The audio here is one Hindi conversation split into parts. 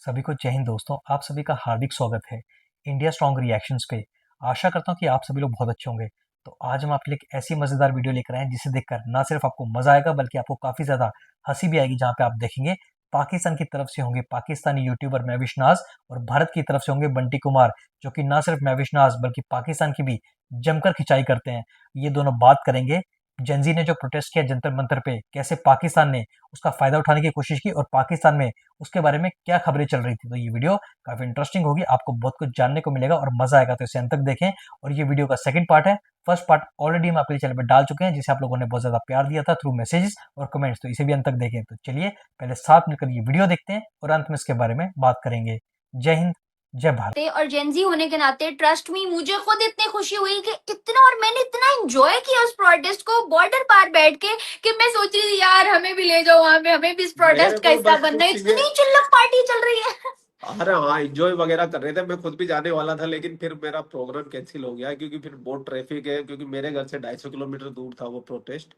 सभी को जय हिंद दोस्तों। आप सभी का हार्दिक स्वागत है इंडिया स्ट्रॉन्ग रिएक्शंस पे। आशा करता हूँ कि आप सभी लोग बहुत अच्छे होंगे। तो आज हम आपके लिए एक ऐसी मज़ेदार वीडियो लेकर आए हैं जिसे देखकर ना सिर्फ आपको मज़ा आएगा बल्कि आपको काफ़ी ज़्यादा हंसी भी आएगी। जहाँ पे आप देखेंगे पाकिस्तान की तरफ से होंगे पाकिस्तानी यूट्यूबर महविश नाज और भारत की तरफ से होंगे बंटी कुमार, जो कि ना सिर्फ महविश नाज बल्कि पाकिस्तान की भी जमकर खिंचाई करते हैं। ये दोनों बात करेंगे जेंजी ने जो प्रोटेस्ट किया जंतर मंतर पे, कैसे पाकिस्तान ने उसका फायदा उठाने की कोशिश की और पाकिस्तान में उसके बारे में क्या खबरें चल रही थी। तो ये वीडियो काफी इंटरेस्टिंग होगी, आपको बहुत कुछ जानने को मिलेगा और मजा आएगा। तो इसे अंत तक देखें। और ये वीडियो का सेकंड पार्ट है। फर्स्ट पार्ट ऑलरेडी हम आपके चैनल पर डाल चुके हैं, जिसे आप लोगों ने बहुत ज्यादा प्यार दिया था थ्रू मैसेजेस और कमेंट्स। तो इसे भी अंत तक देखें। तो चलिए पहले साथ मिलकर ये वीडियो देखते हैं और अंत में इसके बारे में बात करेंगे। जय हिंद, जय भारत। और जेंजी होने के नाते ट्रस्ट मी, मुझे खुद इतनी खुशी हुई कि इतना, और मैंने इतना एंजॉय किया उस प्रोटेस्ट को बॉर्डर पार बैठ के कि मैं सोच रही थी यार हमें भी ले जाओ वहां पे, हमें भी इस मेरे प्रोटेस्ट का को हिस्सा बस बनना है। कुछ ये इतनी चिल्लम पार्टी चल रही है। अरे हाँ, एंजॉय वगैरह कर रहे थे। मैं खुद भी जाने वाला था, लेकिन फिर मेरा प्रोग्राम कैंसिल हो गया क्योंकि फिर बहुत ट्रैफिक है। क्योंकि मेरे घर से 250 किलोमीटर दूर था वो प्रोटेस्ट,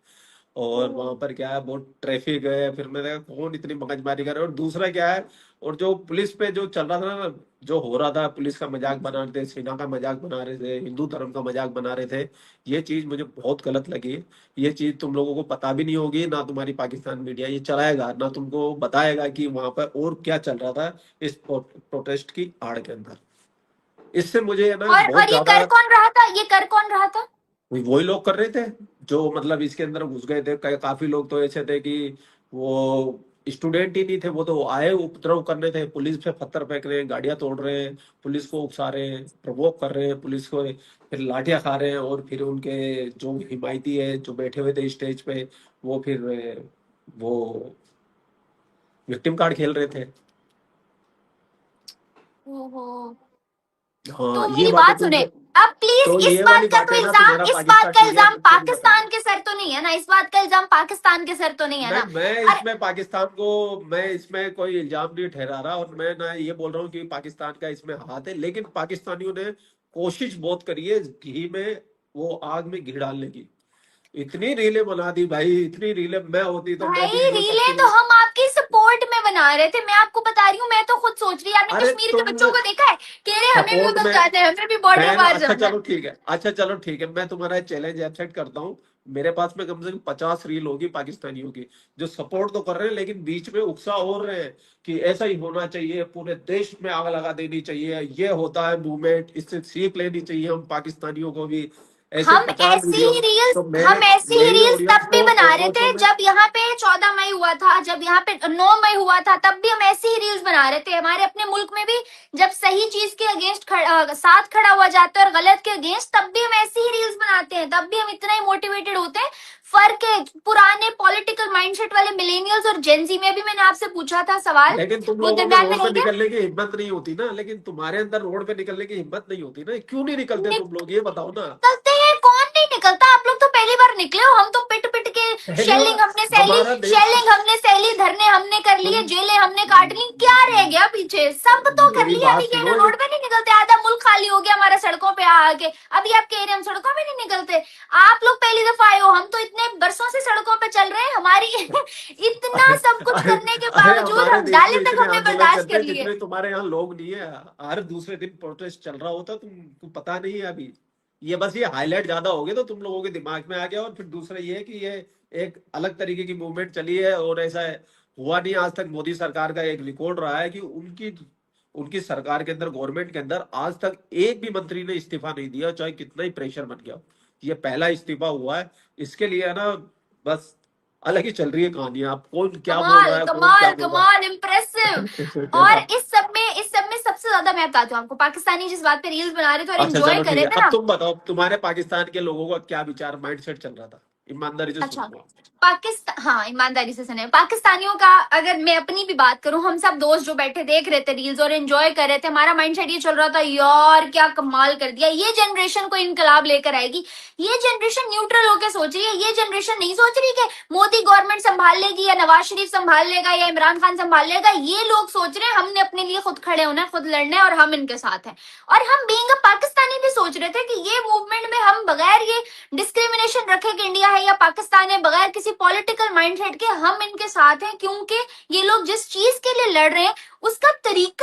और वहां पर क्या है, बहुत ट्रैफिक है। फिर मैंने कहा कौन इतनी मगजमारी करे। और दूसरा क्या है, और जो पुलिस पे जो चल रहा था ना, जो हो रहा था, पुलिस का मजाक बना रहे थे, सेना का मजाक बना रहे थे, हिंदू धर्म का मजाक बना रहे थे। ये चीज मुझे बहुत गलत लगी। ये चीज तुम लोगों को पता भी नहीं होगी, ना तुम्हारी पाकिस्तान मीडिया ये चलाएगा, ना तुमको बताएगा कि वहां पर और क्या चल रहा था इस प्रोटेस्ट की आड़ के अंदर। इससे मुझे है ना बहुत और ये ज्यादा। कर कौन रहा था, ये कर कौन रहा था? वही लोग कर रहे थे जो मतलब इसके अंदर घुस गए थे। काफी लोग तो ऐसे थे कि वो स्टूडेंट ही नहीं थे, वो तो आए उपद्रव करने थे, पुलिस पे पत्थर फेंक रहे हैं, गाड़ियां तोड़ रहे हैं, पुलिस को उकसा रहे हैं, प्रवोक कर रहे हैं पुलिस को, फिर लाठियां खा रहे हैं। और फिर उनके जो हिमायती है जो बैठे हुए थे स्टेज पे, वो फिर वो विक्टिम कार्ड खेल रहे थे। ओहो। हाँ, तो ये मेरी बातें बात तुम सुने, अब तो प्लीज इस ये बात वाली का तो बातें ना इल्जाम, तुम्हारा इस बात पाकिस्तान का मीडिया इल्जाम तुमको नहीं पाकिस्तान बताएगा। के सर तो नहीं है ना, इस बात का इल्जाम पाकिस्तान के सर तो नहीं है नहीं, ना। मैं और इसमें पाकिस्तान को, मैं इसमें कोई इल्जाम नहीं ठहरा रहा, और मैं ना ये बोल रहा हूँ कि पाकिस्तान का इसमें हाथ है। लेकिन पाकिस्तानियों ने कोशिश बहुत करी है घी में, वो आग में घी डालने की। इतनी रीलें बना दी भाई, इतनी रीलें। मैं होती तो मैं भाई भी ये सब रीलें तो चीजें। हम आपकी सपोर्ट में बना रहे थे, मैं आपको बता रही हूँ। मैं तो खुद सोच रही हूँ, आपने अरे कश्मीर के तुम बच्चों को देखा है, कह रहे हमें भी सपोर्ट उधर में, जाना है, हमें भी बॉर्डर मैं पार अच्छा जाना है। चलो ठीक है, अच्छा चलो ठीक है, मैं तुम्हारा चैलेंज एक्सेप्ट करता हूँ। मेरे पास में कम से कम 50 रील होगी पाकिस्तानियों की, जो सपोर्ट तो कर रहे हैं लेकिन बीच में उकसा हो रहे हैं कि ऐसा ही होना चाहिए, पूरे देश में आग लगा देनी चाहिए, ये होता है मूवमेंट, इससे सीख लेनी चाहिए हम पाकिस्तानियों को भी। ऐसे हम 50 ऐसी वीडियो। ही रील्स तो हम ऐसी ही मेरी रील्स ऑडियंस तब भी को बना रहे और तो थे मैं। जब यहाँ पे 14 मई हुआ था, जब यहाँ पे 9 मई हुआ था, तब भी हम ऐसी ही रील्स बना रहे थे। हमारे अपने मुल्क में भी जब सही चीज के अगेंस्ट साथ खड़ा हुआ जाता है और गलत के अगेंस्ट, तब भी हम ऐसी ही रील्स बनाते हैं, तब भी हम इतना ही मोटिवेटेड होते हैं। फर्क है पुराने पॉलिटिकल माइंडसेट वाले मिलेनियल्स और जेंजी में। भी मैंने आपसे पूछा था सवाल, लेकिन तुम वो लोगों में दरम्यान में रोड पे रह गया। निकलने की हिम्मत नहीं होती ना, लेकिन तुम्हारे अंदर रोड पे निकलने की हिम्मत नहीं होती ना, क्यों नहीं निकलते तुम लोग, ये बताओ ना। निकलते हैं, कौन नहीं निकलता? आप लोग तो पहली बार निकले हो, हम तो पिट पिट के पहली बार शेलिंग हमने सहली, हमारा देश। शेलिंग हमने सहली, धरने हमने कर लिए, तुम जेलें हमने काट ली, क्या रह गया पीछे? सब तो कर मेरी लिया। बात अभी कह रहे सुनो, ये रोड पे नहीं निकलते, आधा मुल्क खाली हो गया हमारा सड़कों पे आके। अभी आप कह रहे हैं हम सड़कों पे नहीं निकलते। आप लोग पहली दफा आए हो, हम तो इतने बरसों से सड़कों पे चल रहे हैं। हमारी इतना अरे सब कुछ अरे करने के अरे बावजूद हमारे हम देश में गाली तक इतने हमने आंदोलन बर्दाश्त चलते कर हैं लिए। जितने तुम्हारे यहाँ लोग नहीं है। हर दूसरे दिन प्रोटेस्ट चल रहा होता, तुमको पता नहीं है अभी। ये बस ये हाईलाइट ज्यादा हो गए तो तुम लोगों के दिमाग में आ गया। और फिर दूसरा ये है कि ये एक अलग तरीके की मूवमेंट चली है, और ऐसा हुआ नहीं आज तक। मोदी सरकार का एक रिकॉर्ड रहा है कि उनकी उनकी सरकार के अंदर, गवर्नमेंट के अंदर आज तक एक भी मंत्री ने इस्तीफा नहीं दिया, चाहे कितना ही प्रेशर बन गया हो। ये पहला इस्तीफा हुआ है। इसके लिए है ना, बस अलग ही चल रही है कहानियां। आप कौन क्या बोल कमाल रहा है, कौन क्या कमाल बोल रहा कमाल, इम्प्रेसिव। और है। इस सब में सबसे ज्यादा मैं बताती हूँ आपको, पाकिस्तानी जिस बात पे रील्स बना रहे थे और अच्छा एंजॉय चलो कर ठीक रहे है, थे अब ना। तुम बताओ तुम्हारे पाकिस्तान के लोगों का क्या विचार, माइंडसेट चल रहा था, ईमानदारी से अच्छा, सुनूंगा। पाकिस्तान, हाँ ईमानदारी से सुने। पाकिस्तानियों का अगर मैं अपनी भी बात करूं, हम सब दोस्त जो बैठे देख रहे थे रील्स और एंजॉय कर रहे थे, हमारा माइंडसेट ये चल रहा था, यार क्या कमाल कर दिया, ये जनरेशन को इनकलाब लेकर आएगी। ये जनरेशन न्यूट्रल होकर सोच रही है, ये जनरेशन नहीं सोच रही कि मोदी गवर्नमेंट संभाल लेगी या नवाज शरीफ संभाल लेगा या इमरान खान संभाल लेगा। ये लोग सोच रहे हैं हमने अपने लिए खुद खड़े होना है, खुद लड़ना है और हम इनके साथ हैं। और हम बीइंग अ पाकिस्तानी भी सोच रहे थे कि ये मूवमेंट में हम बगैर ये डिस्क्रिमिनेशन रखे कि इंडिया है या पाकिस्तान है, बगैर किसी पॉलिटिकल माइंडसेट के हम इनके साथ हैं, क्योंकि ये लोग जिस चीज के लिए लड़ रहे हैं उसका तरीका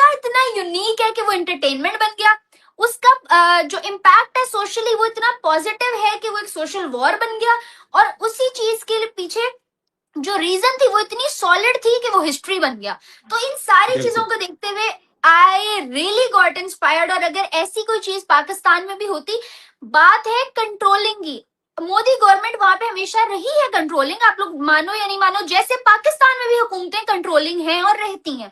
यूनिक है कि वो एंटरटेनमेंट बन गया। उसका जो इम्पैक्ट है सोशली वो इतना पॉजिटिव है कि वो एक सोशल वॉर बन गया। और उसी चीज के पीछे जो रीजन थी वो इतनी सॉलिड थी कि वो हिस्ट्री बन गया। तो इन सारी चीजों बिल्कुल को देखते हुए आई रियली गॉट इंस्पायर्ड। और अगर ऐसी कोई चीज पाकिस्तान में भी होती, बात है कंट्रोलिंग की। मोदी गवर्नमेंट वहां पे हमेशा रही है कंट्रोलिंग, आप लोग मानो या नहीं मानो, जैसे पाकिस्तान में भी हुकूमतें कंट्रोलिंग हैं और रहती हैं,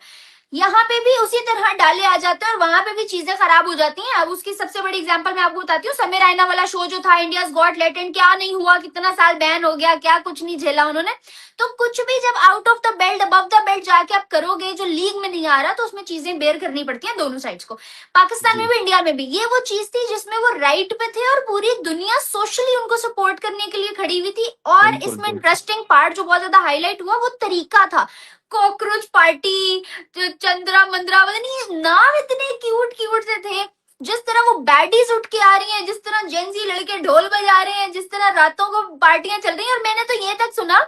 यहाँ पे भी उसी तरह डाले आ जाते हैं और वहां पे भी चीजें खराब हो जाती हैं। अब उसकी सबसे बड़ी एग्जांपल मैं आपको बताती हूँ, समीर रैना वाला शो जो था इंडियाज गॉट टैलेंट, क्या नहीं हुआ, कितना साल बैन हो गया, क्या कुछ नहीं झेला उन्होंने। तो कुछ भी जब out of the belt above the belt जाके आप करोगे जो लीग में नहीं आ रहा, तो उसमें चीजें बेयर करनी पड़ती हैं दोनों साइड्स को। पाकिस्तान में जी भी इंडिया में भी ये वो चीज थी जिसमें वो राइट पे थे और पूरी दुनिया सोशली उनको सपोर्ट करने के लिए खड़ी हुई थी। और बिल्कुल इसमें बिल्कुल इंटरेस्टिंग पार्ट जो बहुत ज्यादा हाईलाइट हुआ वो तरीका था। कॉकरोच पार्टी, चंद्रा मंद्रा, पता नहीं नाम इतने क्यूट क्यूट से थे। जिस तरह वो बैडीज उठ के आ रही हैं, जिस तरह जेंजी लड़के ढोल बजा रहे हैं, जिस तरह रातों को पार्टियां चल रही हैं। और मैंने तो ये तक सुना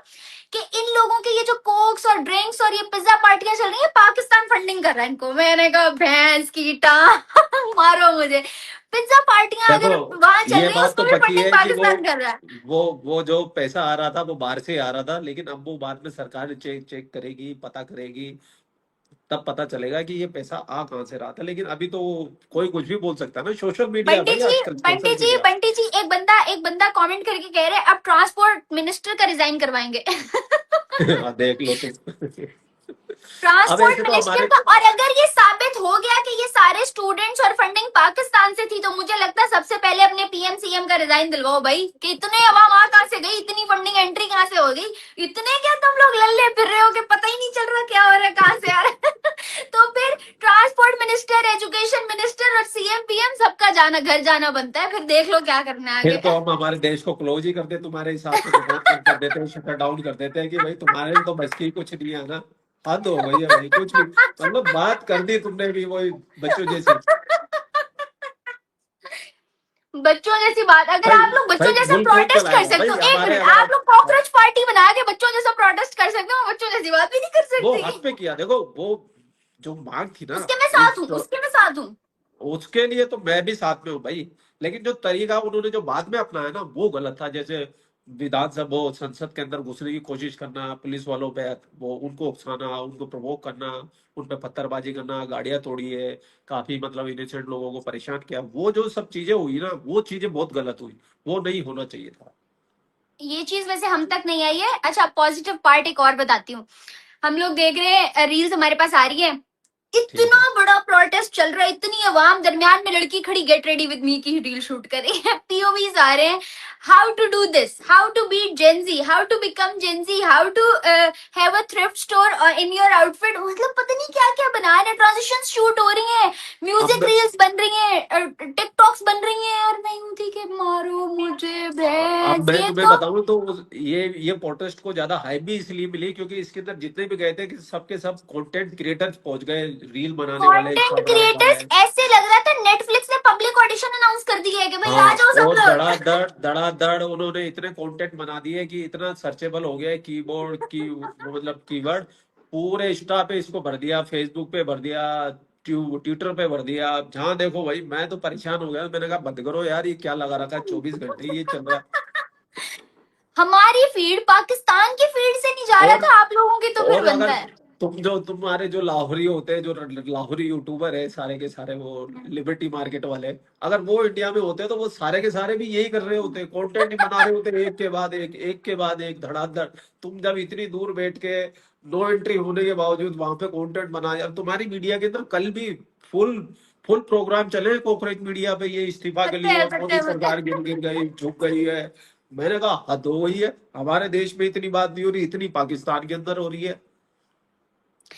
कि इन लोगों के ये जो कोक्स और ड्रिंक्स और ये पिज्जा पार्टियां चल रही है, पाकिस्तान फंडिंग कर रहा है इनको। मैंने कहा भैंस की टांग मारो मुझे। पिज्जा पार्टियां देखो, अगर वहां चल ये रही है बात तो उसमें भी पक्की फंडिंग है कि पाकिस्तान कर रहा है। वो जो पैसा आ रहा था वो बाहर से आ रहा था, लेकिन अब वो बाद में सरकार चेक चेक करेगी, पता करेगी, तब पता चलेगा कि ये पैसा आ कहाँ से रहा था। लेकिन अभी तो कोई कुछ भी बोल सकता है ना, सोशल मीडिया बंटी भाई, जी, आजकल सोशल मीडिया। बंटी जी, एक बंदा कमेंट करके कह रहे हैं अब ट्रांसपोर्ट मिनिस्टर का रिजाइन करवाएंगे। देख लो तुम। अब ट्रांसपोर्ट ऐसे तो मिनिस्टर हमारे का। और अगर ये साबित हो गया कि ये सारे स्टूडेंट्स और फंडिंग पाकिस्तान से थी, तो मुझे लगता है सबसे पहले अपने पीएम सीएम का रिजाइन दिलवाओ भाई, कि इतने अवाम आ कहां से गई, इतनी फंडिंग एंट्री कहां से हो गई, इतने क्या तुम लोग लल्ले फिर रहे हो कि पता ही नहीं चल रहा क्या हो रहा है, कहां से आ रहा है। तो फिर ट्रांसपोर्ट मिनिस्टर, एजुकेशन मिनिस्टर और सीएम पीएम सबका जाना घर जाना बनता है। फिर देख लो क्या करना है फिर आगे। तो हम हमारे देश को क्लोज ही कर दे तुम्हारे हिसाब से, तो बहुत कम कर देते हैं, शटर डाउन कर देते हैं कि भाई तुम्हारे तो बस की कुछ नहीं है ना। हद हो गई है भाई, कुछ भी मतलब बात कर दी तुमने भी वही बच्चों जैसी। बच्चों जैसी बात, अगर भाई आप लोग बच्चों भाई जैसा मुल्क कौन प्रोटेस्ट कर चलाएगा सकते भाई, हो, एक हमारे मिनट, अगर आप लोग कॉकरोच पार्टी बना के बच्चों जैसा प्रोटेस्ट कर सकते हो, बच्चों जैसी बात भी नहीं कर वो सकते। हक पे किया, देखो वो जो मांग थी ना उसके मैं साथ इस, हूँ, उसके मैं साथ हूँ। उसके लिए तो मैं भी साथ में हूँ भाई। लेकिन जो तरीका उन्होंने जो बाद में अपनाया ना वो गलत था। जैसे विधानसभा वो संसद के अंदर घुसने की कोशिश करना, पुलिस वालों पे वो उनको उकसाना, उनको प्रवोक करना, उन पे पत्थरबाजी करना, गाड़ियां तोड़ी है, काफी मतलब इनोसेंट लोगों को परेशान किया, वो जो सब चीजें हुई ना वो चीजें बहुत गलत हुई, वो नहीं होना चाहिए था। ये चीज वैसे हम तक नहीं आई है। अच्छा, पॉजिटिव पार्ट एक और बताती हूँ। हम लोग देख रहे हैं, रील्स हमारे पास आ रही है, ठीक इतना है। बड़ा प्रोटेस्ट चल रहा है, इतनी अवाम, दरमियान में लड़की खड़ी गेट रेडी विद मी की रील शूट कर रही है। पीओवीज आ रहे हैं, how to do this, how to beat Gen Z, how to become Gen Z, how to have a thrift store in your outfit. मतलब पता नहीं क्या क्या बना रहे हैं, ट्रांजिशन शूट हो रही है, म्यूजिक अब रील्स बन रही है, टिकटॉक्स बन रही है। और मैं यूं थी कि मारो मुझे अब भैंस, मैं ये तुम्हें तो बताऊं तो ये प्रोटेस्ट को ज्यादा हाइप भी इसलिए मिली क्योंकि इसके अंदर जितने भी गए थे कि सबके सब कंटेंट क्रिएटर्स पहुंच गए, रील बनाने वाले, कंटेंट इंस्टाग्राम क्रिएटर्स। वाले। ऐसे लग रहा था नेटफ्लिक्स ने पब्लिक ऑडिशन अनाउंस कर दिया है कि भाई आ हाँ, जाओ सब और लोग। धड़ाधड़ उन्होंने इतने कंटेंट बना दिए कि इतना सर्चेबल हो गया है, कीबोर्ड की वो मतलब कीवर्ड पूरे इंस्टा पे इसको भर दिया, फेसबुक पे भर दिया, ट्विटर पे भर दिया, जहां देखो भाई। मैं तो परेशान हो गया, मैंने कहा बंद करो यार, ये क्या लगा रखा है, 24 घंटे ये चल रहा है। हमारी फीड पाकिस्तान की फीड से नहीं जा रहा और था, आप लोगों की तो फिर और बनता अगर है। तुम्हारे जो लाहौरी होते हैं, जो लाहौरी यूट्यूबर है सारे के सारे, वो लिबर्टी मार्केट वाले, अगर वो इंडिया में होते तो वो सारे के सारे भी यही कर रहे होते, कंटेंट बना रहे होते, एक के बाद एक के बाद एक, धड़ाधड़। तुम जब इतनी दूर बैठ के नो एंट्री होने के बावजूद वहां पे कंटेंट बनाया, अब तुम्हारी मीडिया के अंदर कल भी फुल फुल प्रोग्राम चले कॉर्पोरेट मीडिया पे, ये इस्तीफा के पता लिए है, और पता मोदी है, पता सरकार है। गिर गिर गई, झुक गई है। मैंने कहा हद हो गई है, हमारे देश में इतनी बात नहीं हो रही, इतनी पाकिस्तान के अंदर हो रही है।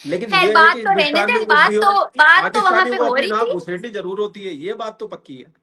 लेकिन खैर ये है बात कि तो रहने हिंदुस्तान दे, में कुछ भी हो, बात तो वहां पाकिस्तानियों पे को हो अपनी रही नाक थी। घुसेड़नी जरूर होती है, ये बात तो पक्की है।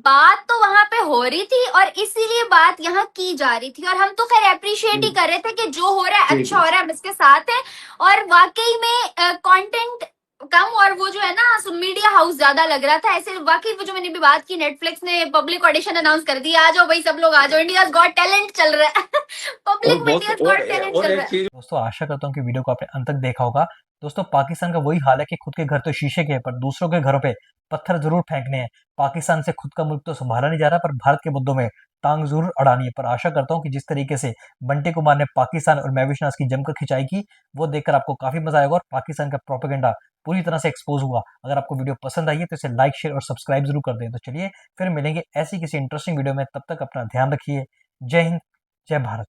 बात तो वहां पे हो रही थी और इसीलिए बात यहाँ की जा रही थी। और हम तो खैर अप्रिशिएट ही हम्म, कर रहे थे कि जो हो रहा है ठीक अच्छा है। हो रहा है, हम इसके साथ हैं। और वाकई में कंटेंट कम और वो जो है ना मीडिया हाउस ज्यादा लग रहा था ऐसे। वाकई वो जो मैंने भी बात की, नेटफ्लिक्स ने पब्लिक ऑडिशन अनाउंस कर दिया, आ जाओ भाई सब लोग आ जाओ, इंडिया गॉट टैलेंट चल रहा है। पब्लिक मीडिया गॉट टैलेंट चल और रहा एक है। चीज दोस्तों आशा करता हूँ कि वीडियो को आपने अंत तक देखा होगा। दोस्तों पाकिस्तान का वही हाल है कि खुद के घर तो शीशे के हैं पर दूसरों के घरों पे पत्थर जरूर फेंकने हैं। पाकिस्तान से खुद का मुल्क तो संभाला नहीं जा रहा पर भारत के मुद्दों में टांग जरूर अड़ानी है। पर आशा करता हूँ कि जिस तरीके से बंटी कुमार ने पाकिस्तान और महविश नाज की जमकर खिंचाई की वो देखकर आपको काफी मजा आएगा और पाकिस्तान का प्रोपेगेंडा पूरी तरह से एक्सपोज हुआ। अगर आपको वीडियो पसंद आई है तो इसे लाइक शेयर और सब्सक्राइब जरूर कर दें। तो चलिए फिर मिलेंगे ऐसी किसी इंटरेस्टिंग वीडियो में, तब तक अपना ध्यान रखिए। जय हिंद, जय भारत।